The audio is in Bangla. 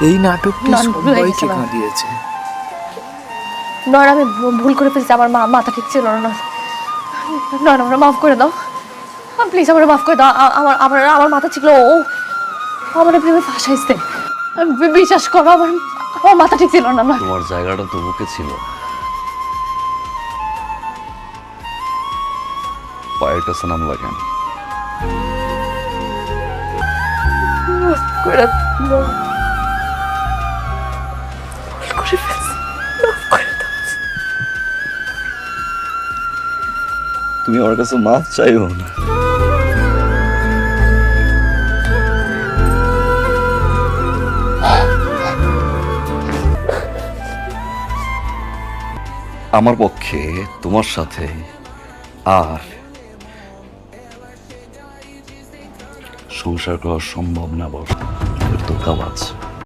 এই নাটকটি সবাইকে কাঁদিয়েছে। নয়ন, আমি ভুল করে ফেলছি, আমার মাথা ঠিক ছিল না। নয়ন, আমার মাফ করে দাও প্লিজ, আমার মাফ করে দাও। আমার আমার আমার মাথা ছিল, ও আমার প্রেমে ফাঁসাইছে। বিশ্বাস করো, আমার আমার মাথা ঠিক ছিল না। তোমার জায়গাটা তো বুকে ছিল, পায়ের কাছে নাম লাগেন। মাফ করে দাও। ভুল করে ফেলছি, মাফ করে দাও। তুমি আমার কাছে মাফ চাইও না। আমার পক্ষে তোমার সাথে আর সংসার করা সম্ভব না, বড় ধোঁকাবাজ।